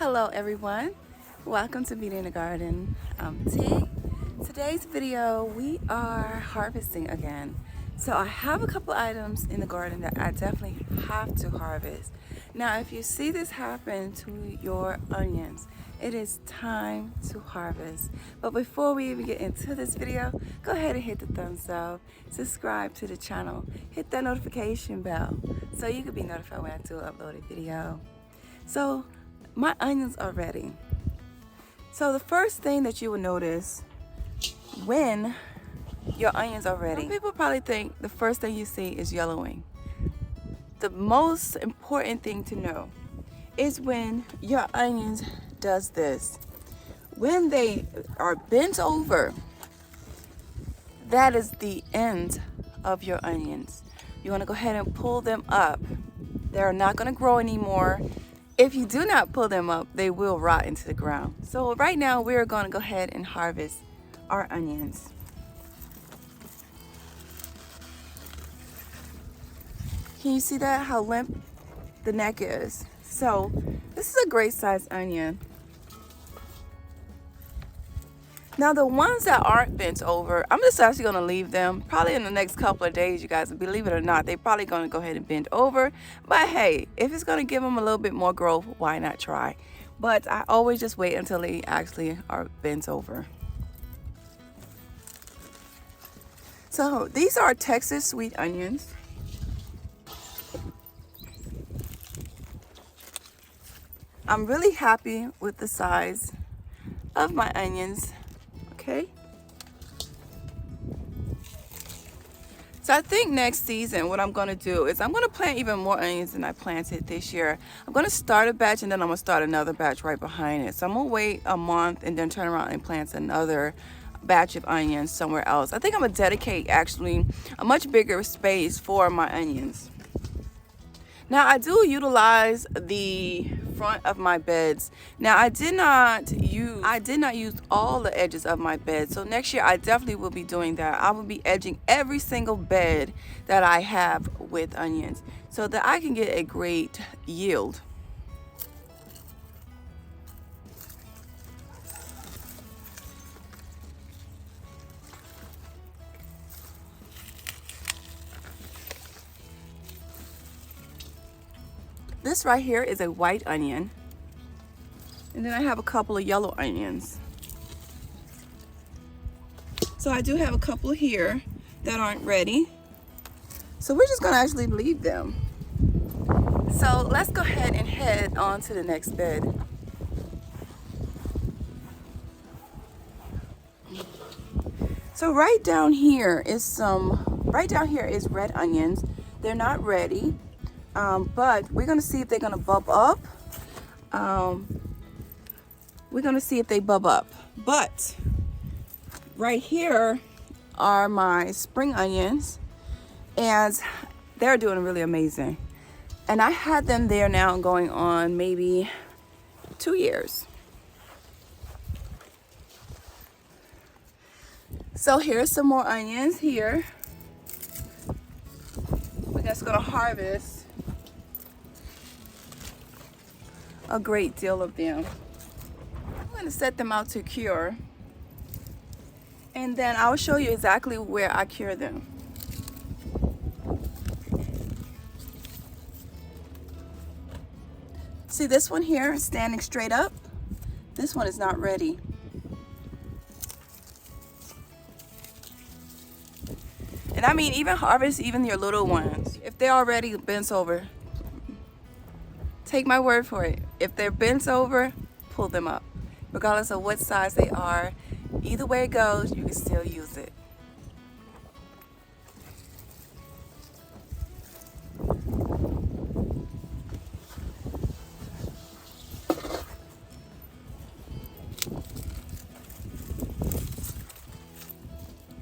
Hello everyone, welcome to Beauty in the Garden. T. Today's video we are harvesting again. So I have a couple items in the garden that I definitely have to harvest. Now if you see this happen to your onions, it is time to harvest. But before we even get into this video, go ahead and hit the thumbs up, subscribe to the channel, hit that notification bell so you can be notified when I do upload a video. So my onions are ready. So the first thing that you will notice when your onions are ready, some people probably think the first thing you see is yellowing. The most important thing to know is when your onions does this. When they are bent over, that is the end of your onions. You want to go ahead and pull them up. They're not going to grow anymore. If you do not pull them up, they will rot into the ground. So right now we're going to go ahead and harvest our onions. Can you see that, how limp the neck is? So this is a great sized onion. Now the ones that aren't bent over, I'm just actually going to leave them. Probably in the next couple of days, you guys, believe it or not, they're probably going to go ahead and bend over. But hey, if it's going to give them a little bit more growth, why not try? But I always just wait until they actually are bent over. So these are Texas sweet onions. I'm really happy with the size of my onions. Okay. So I think next season what I'm going to do is I'm going to plant even more onions than I planted this year. I'm going to start a batch and then I'm going to start another batch right behind it. So I'm going to wait a month and then turn around and plant another batch of onions somewhere else. I think I'm going to dedicate actually a much bigger space for my onions. Now I do utilize the front of my beds. Now I did not use all the edges of my bed. So next year I definitely will be doing that. I will be edging every single bed that I have with onions so that I can get a great yield. This right here is a white onion. And then I have a couple of yellow onions. So I do have a couple here that aren't ready. So we're just gonna actually leave them. So let's go ahead and head on to the next bed. So right down here is red onions. They're not ready. But we're gonna see if they're gonna bub up. We're gonna see if they bub up. But right here are my spring onions, and they're doing really amazing. And I had them there now going on maybe 2 years. So here's some more onions here. We're just gonna harvest a great deal of them. I'm going to set them out to cure, and then I'll show you exactly where I cure them. See this one here standing straight up? This one is not ready. And I mean, even harvest even your little ones. If they're already bent over, take my word for it. If they're bent over, pull them up. Regardless of what size they are, either way it goes, you can still use it.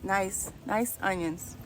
Nice onions.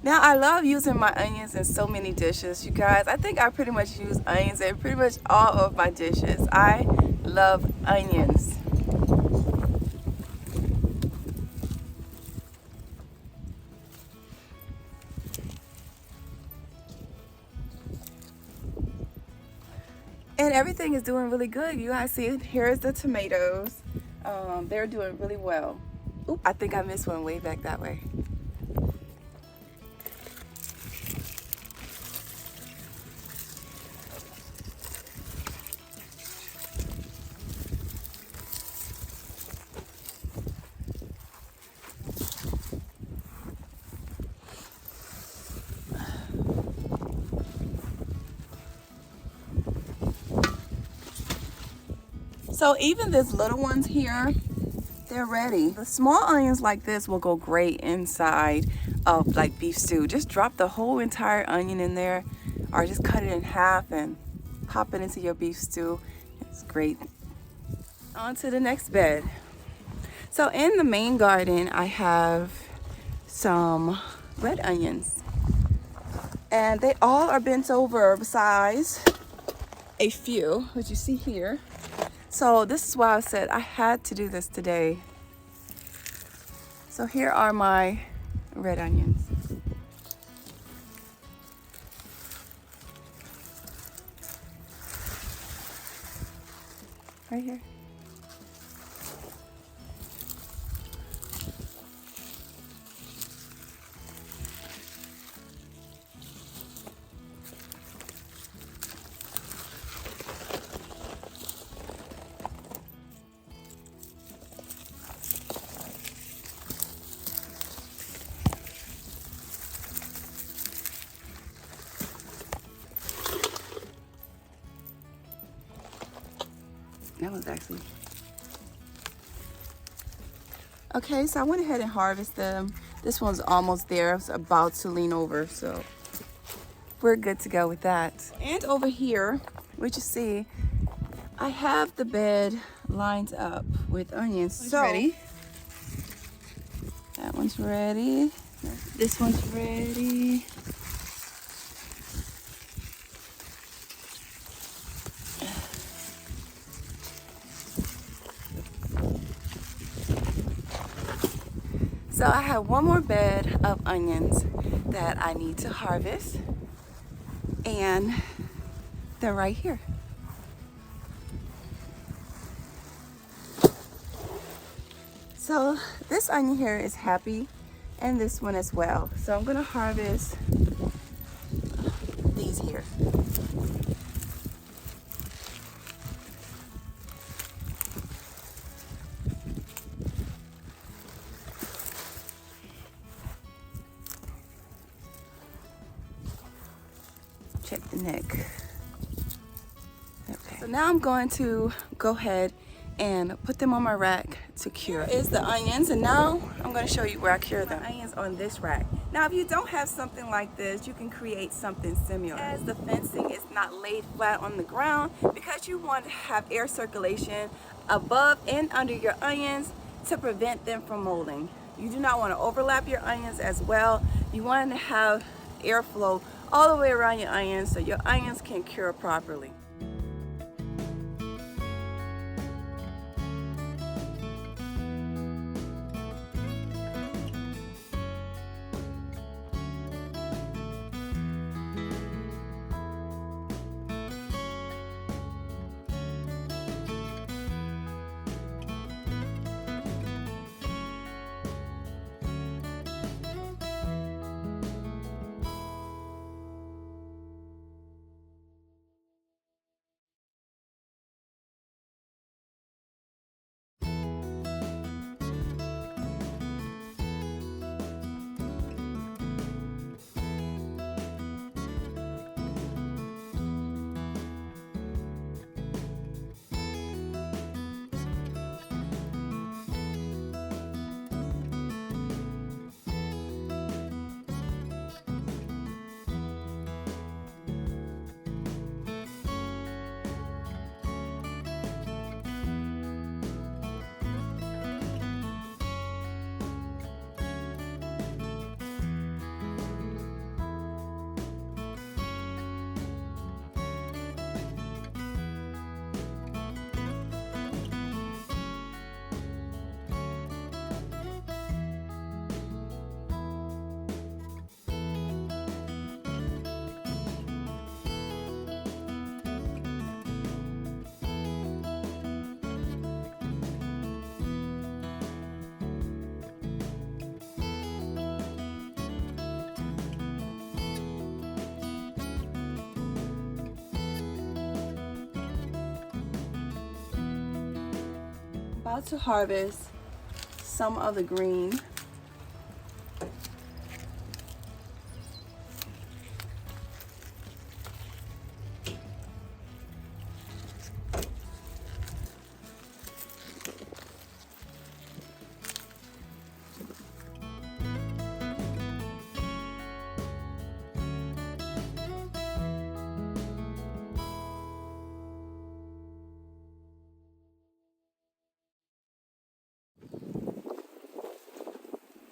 Now I love using my onions in so many dishes, you guys. I think I pretty much use onions in pretty much all of my dishes. I love onions. And everything is doing really good. You guys see, here's the tomatoes. They're doing really well. Oop, I think I missed one way back that way. So even these little ones here, they're ready. The small onions like this will go great inside of like beef stew. Just drop the whole entire onion in there, or just cut it in half and pop it into your beef stew. It's great. On to the next bed. So in the main garden, I have some red onions, and they all are bent over besides a few, which you see here. So this is why I said I had to do this today. So here are my red onions. Right here. That was actually... Okay, so I went ahead and harvested them. This one's almost there. It's about to lean over, so we're good to go with that. And over here, which you see, I have the bed lined up with onions. So ready. That one's ready. This one's ready. So I have one more bed of onions that I need to harvest, and they're right here. So this onion here is happy, and this one as well. So I'm gonna harvest these here. Check the neck. Okay. So now I'm going to go ahead and put them on my rack to cure. Here is the onions, and now I'm going to show you where I cure them. Onions on this rack. Now if you don't have something like this, you can create something similar. As the fencing is not laid flat on the ground, because you want to have air circulation above and under your onions to prevent them from molding. You do not want to overlap your onions as well. You want to have airflow all the way around your onions so your onions can cure properly. about to harvest some of the green.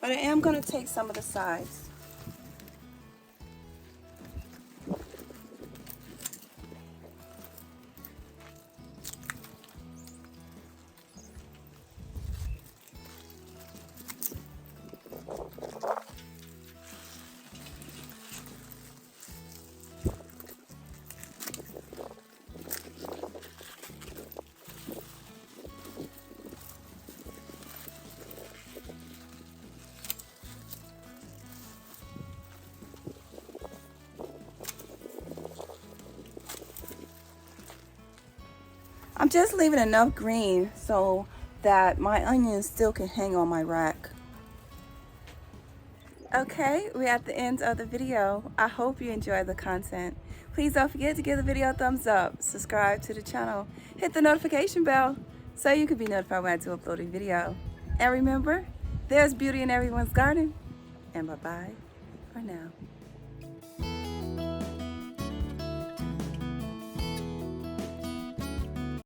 But I am going to take some of the sides. I'm just leaving enough green so that my onions still can hang on my rack. Okay, we're at the end of the video. I hope you enjoyed the content. Please don't forget to give the video a thumbs up, subscribe to the channel, hit the notification bell so you can be notified when I do upload a video. And remember, there's beauty in everyone's garden. And bye-bye for now.